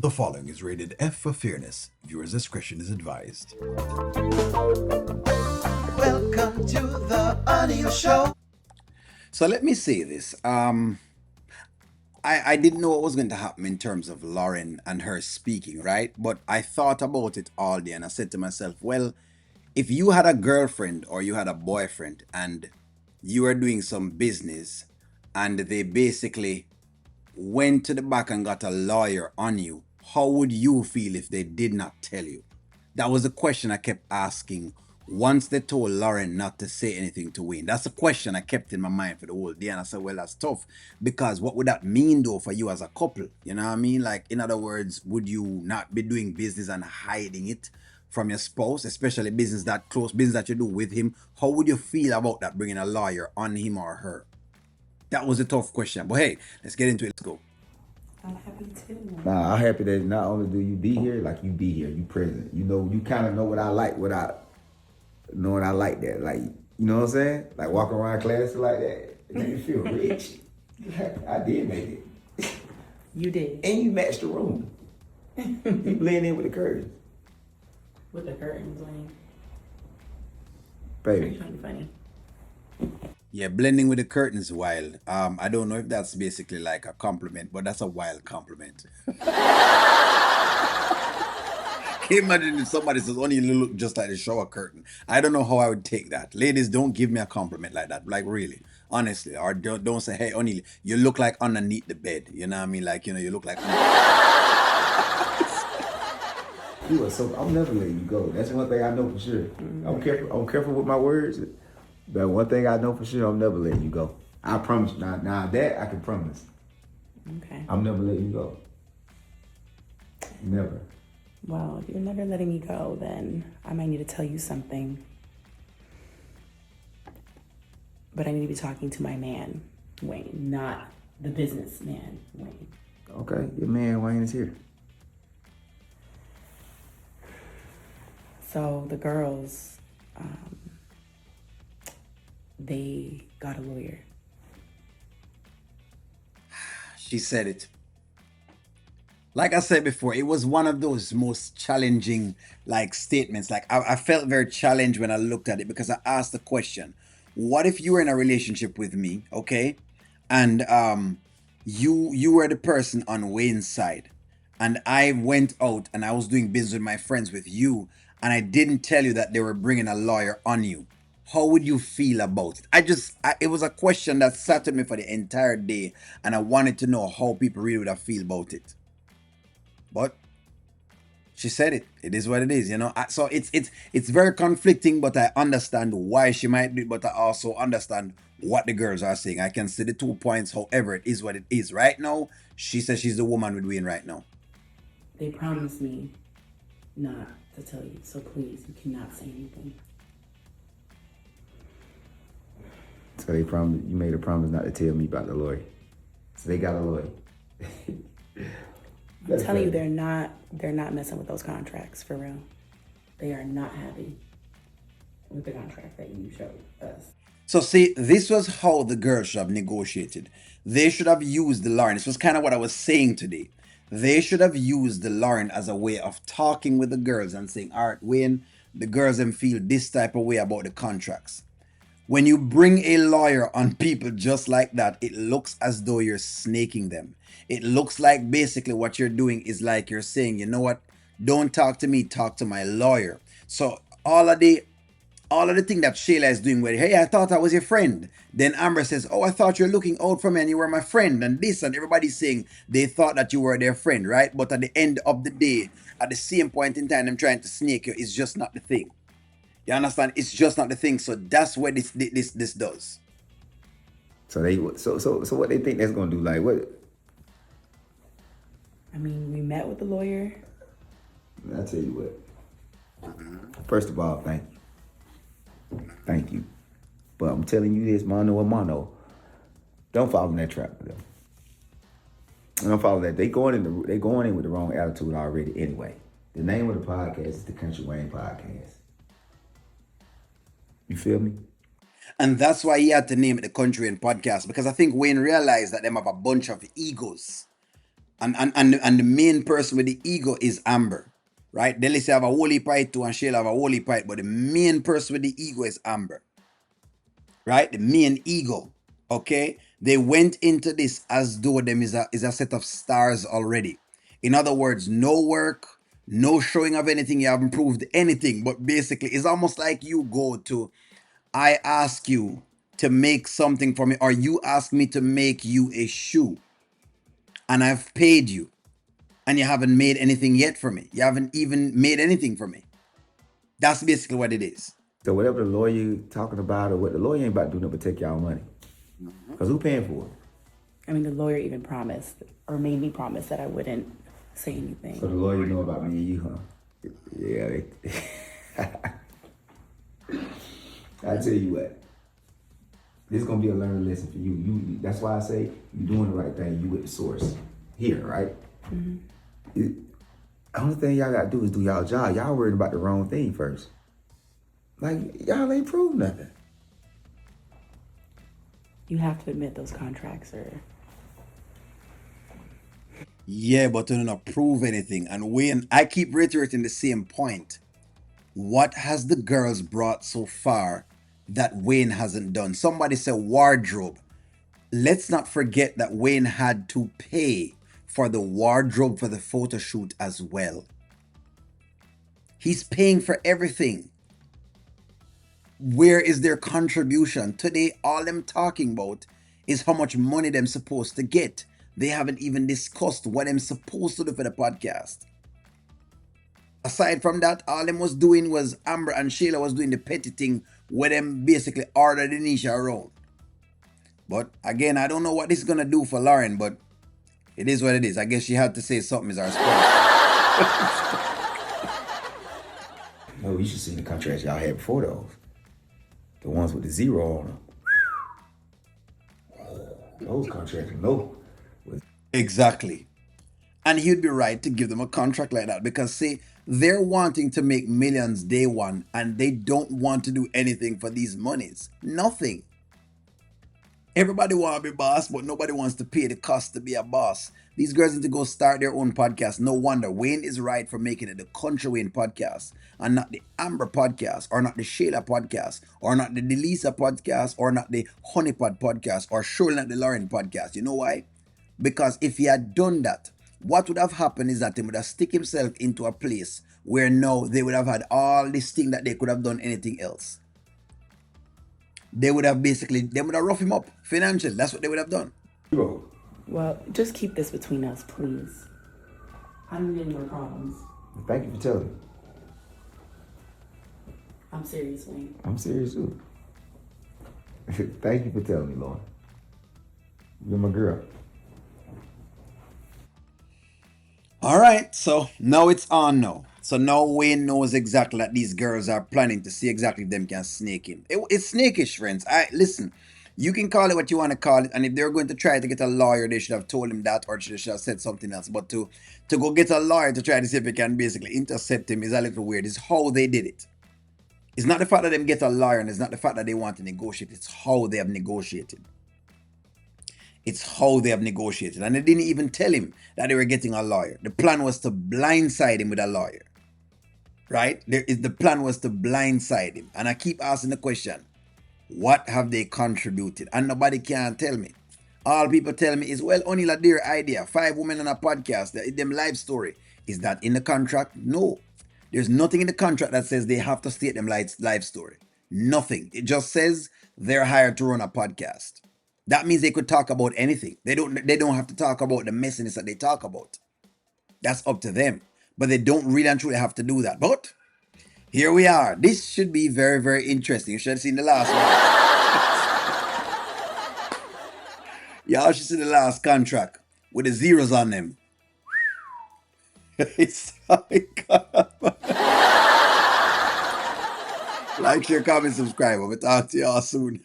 The following is rated F for fairness. Viewers' discretion is advised. Welcome to the Audio Show. So let me say this. I didn't know what was going to happen in terms of Lauren and her speaking, right? But I thought about it all day and I said to myself, well, if you had a girlfriend or you had a boyfriend and you were doing some business and they basically went to the back and got a lawyer on you, how would you feel if they did not tell you? That was the question I kept asking once they told Lauren not to say anything to Wayne. That's a question I kept in my mind for the whole day. And I said, well, that's tough. Because what would that mean, though, for you as a couple? You know what I mean? Like, in other words, would you not be doing business and hiding it from your spouse, especially business that close, business that you do with him? How would you feel about that, bringing a lawyer on him or her? That was a tough question. But hey, let's get into it. Let's go. I'm happy too. Nah, I'm happy that not only do you be here, like you be here, you present. You know, you kind of know what I like without knowing I like that. Like, you know what I'm saying? Like walking around class like that, it make me feel rich. I did make it. You did. And you matched the room. You blend in with the curtains. With the curtains, like. Baby. You're trying to be funny. Yeah, blending with the curtains wild. I don't know if that's basically like a compliment, but that's a wild compliment. Can you imagine if somebody says, only you look just like the shower curtain? I don't know how I would take that. Ladies, don't give me a compliment like that. Like, really, honestly. Or don't say, hey, honey, you look like underneath the bed. You know what I mean? Like, you look like... You are so, I'm never letting you go. That's one thing I know for sure. Mm-hmm. I'm careful with my words. But one thing I know for sure, I'm never letting you go. I promise. Now that I can promise. Okay. I'm never letting you go. Never. Well, if you're never letting me go, then I might need to tell you something. But I need to be talking to my man, Wayne, not the businessman, Wayne. Okay, your man Wayne is here. So the girls, they got a lawyer. She said it. Like I said before, it was one of those most challenging like statements. Like I felt very challenged when I looked at it because I asked the question, what if you were in a relationship with me, okay? And you were the person on Wayne's side. And I went out and I was doing business with my friends with you, and I didn't tell you that they were bringing a lawyer on you. How would you feel about it? It was a question that sat with me for the entire day, and I wanted to know how people really would have feel about it. But she said it. It is what it is, So it's very conflicting, but I understand why she might do it, but I also understand what the girls are saying. I can see the 2 points. However, it is what it is. Right now, she says she's the woman with Wayne right now. They promised me not to tell you, so please, you cannot say anything. So they promised, you made a promise not to tell me about the lawyer. So they got a lawyer. I'm telling you, they're not messing with those contracts, for real. They are not happy with the contract that you showed us. So see, this was how the girls should have negotiated. They should have used the Lauren. This was kind of what I was saying today. They should have used the Lauren as a way of talking with the girls and saying, all right, Wayne, the girls them feel this type of way about the contracts. When you bring a lawyer on people just like that, it looks as though you're snaking them. It looks like basically what you're doing is like you're saying, you know what? Don't talk to me, talk to my lawyer. So all of the thing that Shayla is doing with, hey, I thought I was your friend. Then Amber says, oh, I thought you're looking out for me and you were my friend. And this, and everybody's saying they thought that you were their friend, right? But at the end of the day, at the same point in time, them trying to snake you, it's just not the thing. You understand? It's just not the thing. So that's what this does. So what they think that's gonna do? Like what? I mean, we met with the lawyer. I'll tell you what. First of all, thank you. Thank you. But I'm telling you this, mano a mano. Don't fall in that trap with them. Don't follow that. They going in with the wrong attitude already anyway. The name of the podcast is the Kountry Wayne Podcast. You feel me? And that's why he had to name it the Kountry Wayne Podcast, because I think Wayne realized that them have a bunch of egos. And the main person with the ego is Amber, right? Delisi have a whole heap right too, and Sheila have a whole heap right, but the main person with the ego is Amber, right? The main ego. Okay, they went into this as though them is a set of stars already. In other words, no work, no showing of anything. You haven't proved anything, but basically, it's almost like you go to, I ask you to make something for me, or you ask me to make you a shoe, and I've paid you, and you haven't made anything yet for me. You haven't even made anything for me. That's basically what it is. So whatever the lawyer talking about or what the lawyer ain't about to do nothing but take y'all money. Because who paying for it? I mean, the lawyer even promised or made me promise that I wouldn't say anything. So the lawyer know about me and you, huh? Yeah. I tell you what. This is gonna be a learning lesson for you. That's why I say you're doing the right thing. You with the source here, right? The only thing y'all gotta do is do y'all job. Y'all worried about the wrong thing first. Like y'all ain't proved nothing. You have to admit those contracts are. Yeah, but to not prove anything. And Wayne, I keep reiterating the same point. What has the girls brought so far that Wayne hasn't done? Somebody said wardrobe. Let's not forget that Wayne had to pay for the wardrobe for the photo shoot as well. He's paying for everything. Where is their contribution? Today, all them talking about is how much money them supposed to get. They haven't even discussed what I'm supposed to do for the podcast. Aside from that, all them was doing was Amber and Sheila was doing the petty thing where them basically ordered Anisha around. But again, I don't know what this is gonna do for Lauren, but it is what it is. I guess she had to say something is our sport. No, you should see the contracts y'all had before those. The ones with the zero on them. Those contracts, no. Exactly. And he'd be right to give them a contract like that because, see, they're wanting to make millions day one and they don't want to do anything for these monies. Nothing. Everybody want to be boss, but nobody wants to pay the cost to be a boss. These girls need to go start their own podcast. No wonder Wayne is right for making it the Kountry Wayne podcast and not the Amber podcast or not the Shayla podcast or not the Delisa podcast or not the Honeypot podcast or surely not the Lauren podcast. You know why? Because if he had done that, what would have happened is that he would have stick himself into a place where now they would have had all this thing that they could have done anything else. They would have roughed him up financially. That's what they would have done. Zero. Well, just keep this between us, please. I don't need any more problems. Thank you for telling me. I'm serious, Wayne. I'm serious too. Thank you for telling me, Lauren. You're my girl. All right, so now it's on now. So now Wayne knows exactly that these girls are planning to see exactly if them can snake him. It's snakish, friends. Listen. You can call it what you want to call it, and if they're going to try to get a lawyer, they should have told him that, or should have said something else. But to go get a lawyer to try to see if they can basically intercept him is a little weird. It's how they did it. It's not the fact that them get a lawyer, and it's not the fact that they want to negotiate. It's how they have negotiated. It's how they have negotiated. And they didn't even tell him that they were getting a lawyer. The plan was to blindside him with a lawyer. Right? The plan was to blindside him. And I keep asking the question, what have they contributed? And nobody can tell me. All people tell me is, well, only their idea. 5 women on a podcast, them life story. Is that in the contract? No. There's nothing in the contract that says they have to state them life story. Nothing. It just says they're hired to run a podcast. That means they could talk about anything. They don't have to talk about the messiness that they talk about. That's up to them. But they don't really and truly have to do that. But here we are. This should be very, very interesting. You should have seen the last one. Y'all should see the last contract with the zeros on them. It's like, share, comment, subscribe. I'm going to talk to y'all soon.